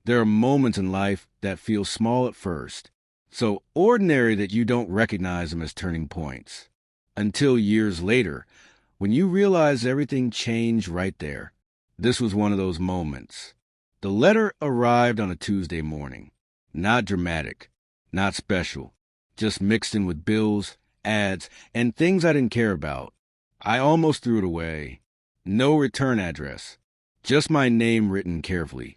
There are moments in life that feel small at first, so ordinary that you don't recognize them as turning points. Until years later, when you realize everything changed right there. This was one of those moments. The letter arrived on a Tuesday morning. Not dramatic, not special, just mixed in with bills, ads, and things I didn't care about. I almost threw it away. No return address, just my name written carefully,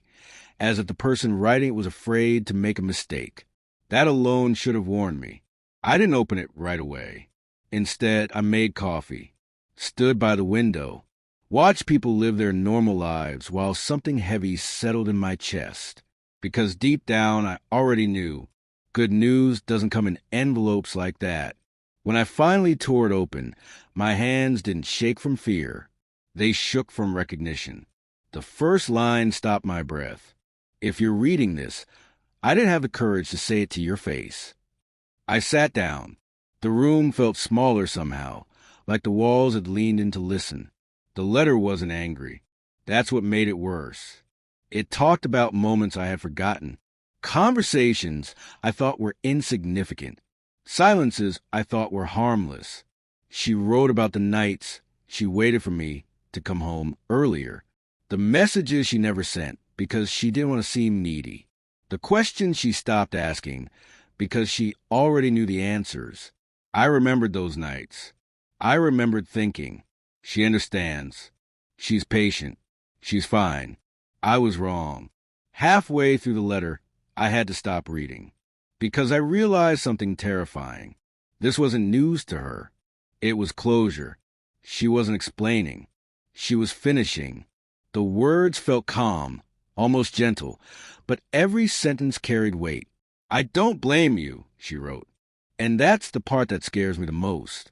as if the person writing it was afraid to make a mistake. That alone should have warned me. I didn't open it right away. Instead, I made coffee, stood by the window, watched people live their normal lives while something heavy settled in my chest. Because deep down, I already knew good news doesn't come in envelopes like that. When I finally tore it open, my hands didn't shake from fear. They shook from recognition. The first line stopped my breath. If you're reading this, I didn't have the courage to say it to your face. I sat down. The room felt smaller somehow, like the walls had leaned in to listen. The letter wasn't angry. That's what made it worse. It talked about moments I had forgotten, conversations I thought were insignificant, silences I thought were harmless. She wrote about the nights she waited for me to come home earlier, the messages she never sent because she didn't want to seem needy, the questions she stopped asking because she already knew the answers. I remembered those nights. I remembered thinking, she understands. She's patient. She's fine. I was wrong. Halfway through the letter, I had to stop reading because I realized something terrifying. This wasn't news to her. It was closure. She wasn't explaining. She was finishing. The words felt calm, almost gentle, but every sentence carried weight. I don't blame you, she wrote. And that's the part that scares me the most.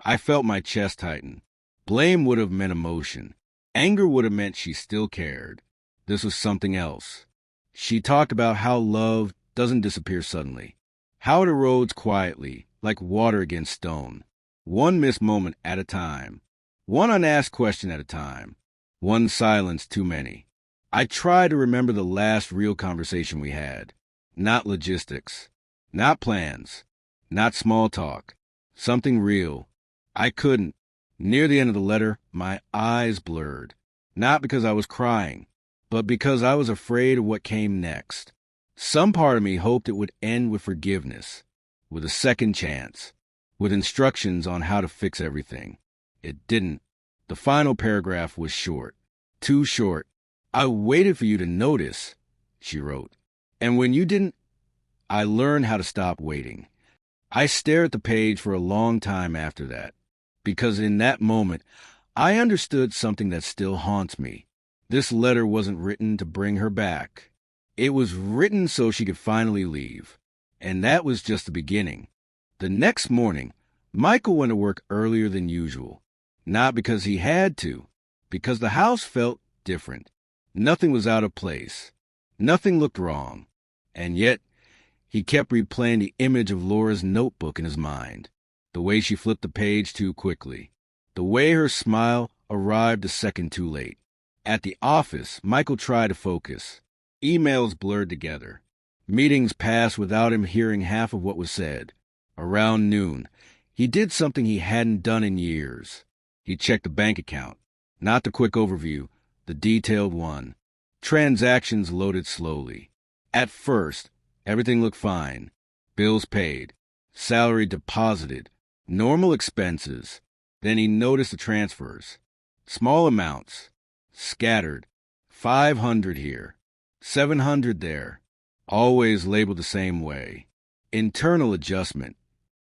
I felt my chest tighten. Blame would have meant emotion. Anger would have meant she still cared. This was something else. She talked about how love doesn't disappear suddenly, how it erodes quietly, like water against stone, one missed moment at a time, one unasked question at a time, one silence too many. I tried to remember the last real conversation we had. Not logistics, not plans, not small talk, something real. I couldn't. Near the end of the letter, my eyes blurred, not because I was crying, but because I was afraid of what came next. Some part of me hoped it would end with forgiveness, with a second chance, with instructions on how to fix everything. It didn't. The final paragraph was short, too short. I waited for you to notice, she wrote. And when you didn't, I learned how to stop waiting. I stared at the page for a long time after that, because in that moment, I understood something that still haunts me. This letter wasn't written to bring her back. It was written so she could finally leave. And that was just the beginning. The next morning, Michael went to work earlier than usual. Not because he had to, because the house felt different. Nothing was out of place. Nothing looked wrong. And yet, he kept replaying the image of Laura's notebook in his mind. The way she flipped the page too quickly. The way her smile arrived a second too late. At the office, Michael tried to focus. Emails blurred together. Meetings passed without him hearing half of what was said. Around noon, he did something he hadn't done in years. He checked the bank account. Not the quick overview, the detailed one. Transactions loaded slowly. At first, everything looked fine. Bills paid. Salary deposited. Normal expenses. Then he noticed the transfers. Small amounts. Scattered. 500 here. 700 there. Always labeled the same way. Internal adjustment.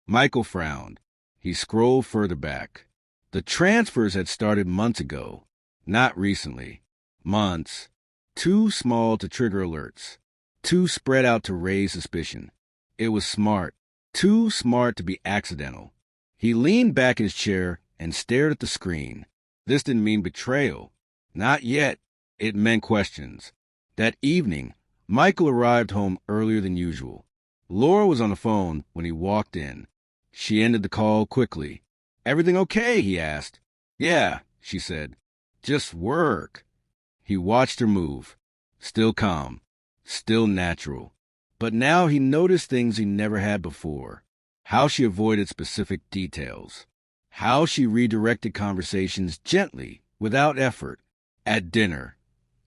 Michael frowned. He scrolled further back. The transfers had started months ago. Not recently. Months. Too small to trigger alerts. Too spread out to raise suspicion. It was smart. Too smart to be accidental. He leaned back in his chair and stared at the screen. This didn't mean betrayal. Not yet. It meant questions. That evening, Michael arrived home earlier than usual. Laura was on the phone when he walked in. She ended the call quickly. "Everything okay?" he asked. "Yeah," she said. "Just work." He watched her move. Still calm. still natural. But now he noticed things he never had before. How she avoided specific details. How she redirected conversations gently, without effort. At dinner,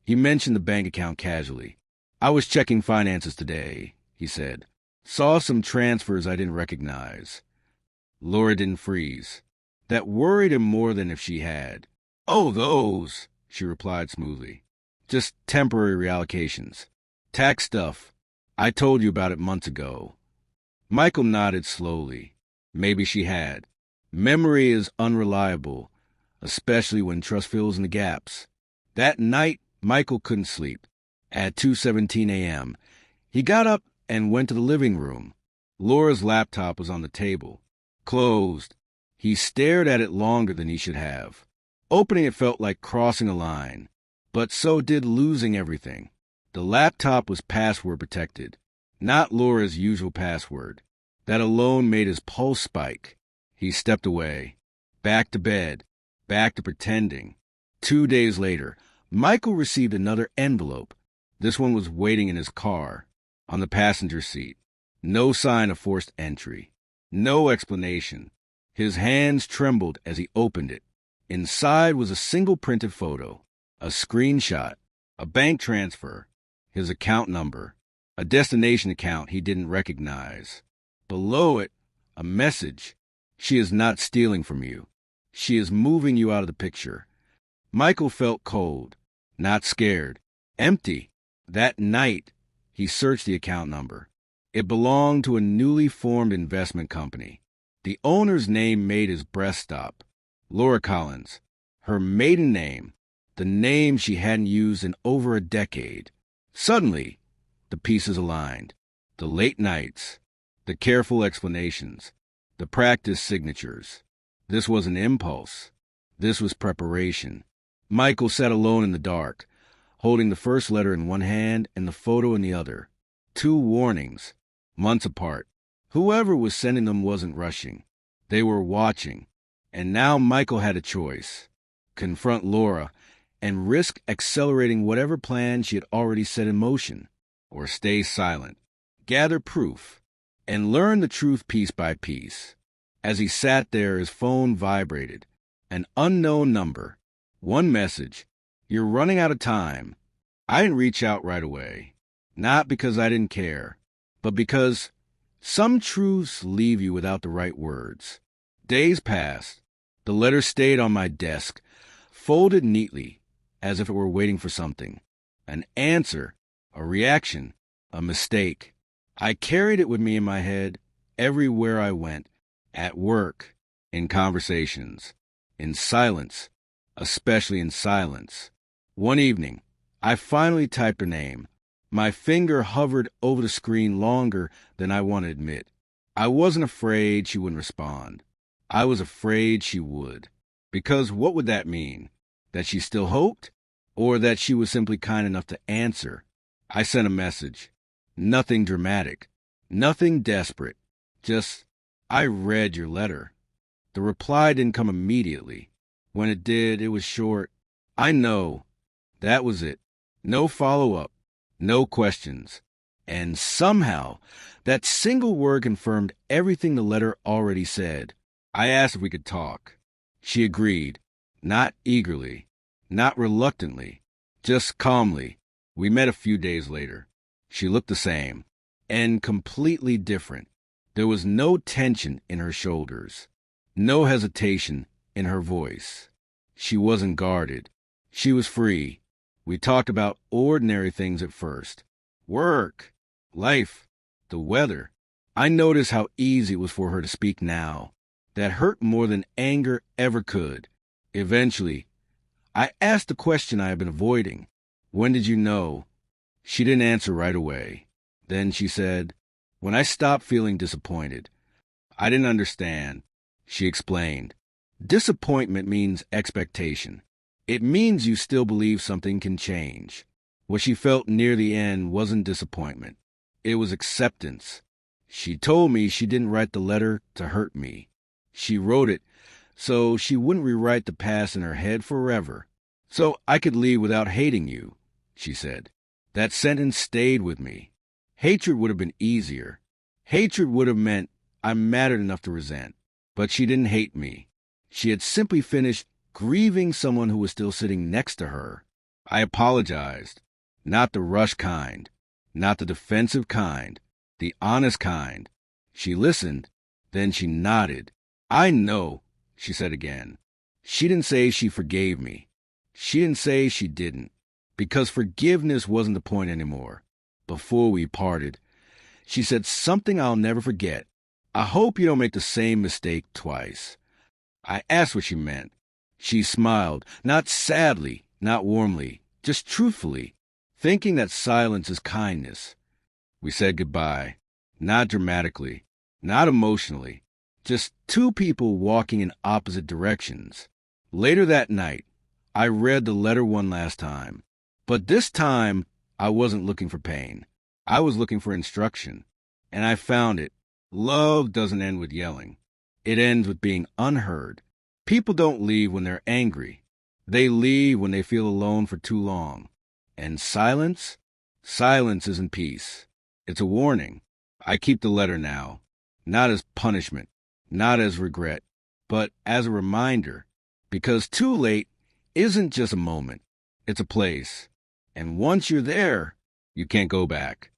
he mentioned the bank account casually. "I was checking finances today," he said. "Saw some transfers I didn't recognize." Laura didn't freeze. That worried him more than if she had. "Oh, those," she replied smoothly. "Just temporary reallocations. Tax stuff. I told you about it months ago." Michael nodded slowly. Maybe she had. Memory is unreliable, especially when trust fills in the gaps. That night, Michael couldn't sleep. At 2:17 a.m., he got up and went to the living room. Laura's laptop was on the table, closed. He stared at it longer than he should have. Opening it felt like crossing a line, but so did losing everything. The laptop was password protected, not Laura's usual password. That alone made his pulse spike. He stepped away, back to bed, back to pretending. 2 days later, Michael received another envelope. This one was waiting in his car, on the passenger seat. No sign of forced entry. No explanation. His hands trembled as he opened it. Inside was a single printed photo, a screenshot, a bank transfer, his account number, a destination account he didn't recognize. Below it, a message. "She is not stealing from you. She is moving you out of the picture." Michael felt cold, not scared, empty. That night, he searched the account number. It belonged to a newly formed investment company. The owner's name made his breath stop. Laura Collins. Her maiden name, the name she hadn't used in over a decade. Suddenly, the pieces aligned. The late nights, the careful explanations, the practiced signatures. This was an impulse. This was preparation. Michael sat alone in the dark, holding the first letter in one hand and the photo in the other. 2 warnings, months apart. Whoever was sending them wasn't rushing. They were watching. And now Michael had a choice. Confront Laura and risk accelerating whatever plan she had already set in motion, or stay silent, gather proof, and learn the truth piece by piece. As he sat there, his phone vibrated. An unknown number. One message. "You're running out of time." I didn't reach out right away. Not because I didn't care, but because some truths leave you without the right words. Days passed. The letter stayed on my desk, folded neatly, as if it were waiting for something. An answer, a reaction, a mistake. I carried it with me in my head everywhere I went, at work, in conversations, in silence, especially in silence. One evening, I finally typed her name. My finger hovered over the screen longer than I want to admit. I wasn't afraid she wouldn't respond. I was afraid she would. Because what would that mean? That she still hoped? Or that she was simply kind enough to answer? I sent a message. Nothing dramatic. Nothing desperate. Just, "I read your letter." The reply didn't come immediately. When it did, it was short. "I know." That was it. No follow-up. No questions. And somehow, that single word confirmed everything the letter already said. I asked if we could talk. She agreed. Not eagerly. Not reluctantly. Just calmly. We met a few days later. She looked the same. And completely different. There was no tension in her shoulders. No hesitation in her voice. She wasn't guarded. She was free. We talked about ordinary things at first. Work, life, the weather. I noticed how easy it was for her to speak now. That hurt more than anger ever could. Eventually, I asked the question I had been avoiding. "When did you know?" She didn't answer right away. Then she said, "When I stopped feeling disappointed." I didn't understand. She explained. Disappointment means expectation. It means you still believe something can change. What she felt near the end wasn't disappointment. It was acceptance. She told me she didn't write the letter to hurt me. She wrote it so she wouldn't rewrite the past in her head forever. "So I could leave without hating you," she said. That sentence stayed with me. Hatred would have been easier. Hatred would have meant I mattered enough to resent. But she didn't hate me. She had simply finished grieving someone who was still sitting next to her. I apologized. Not the rush kind. Not the defensive kind. The honest kind. She listened. Then she nodded. I know, she said again. She didn't say she forgave me. She didn't say she didn't. Because forgiveness wasn't the point anymore. Before we parted, she said something I'll never forget. I hope you don't make the same mistake twice. I asked what she meant. She smiled, not sadly, not warmly, just truthfully, thinking that silence is kindness. We said goodbye, not dramatically, not emotionally, just two people walking in opposite directions. Later that night, I read the letter one last time. But this time, I wasn't looking for pain. I was looking for instruction. And I found it. Love doesn't end with yelling. It ends with being unheard. People don't leave when they're angry. They leave when they feel alone for too long. And silence? Silence isn't peace. It's a warning. I keep the letter now. Not as punishment. Not as regret. But as a reminder. Because too late isn't just a moment. It's a place. And once you're there, you can't go back.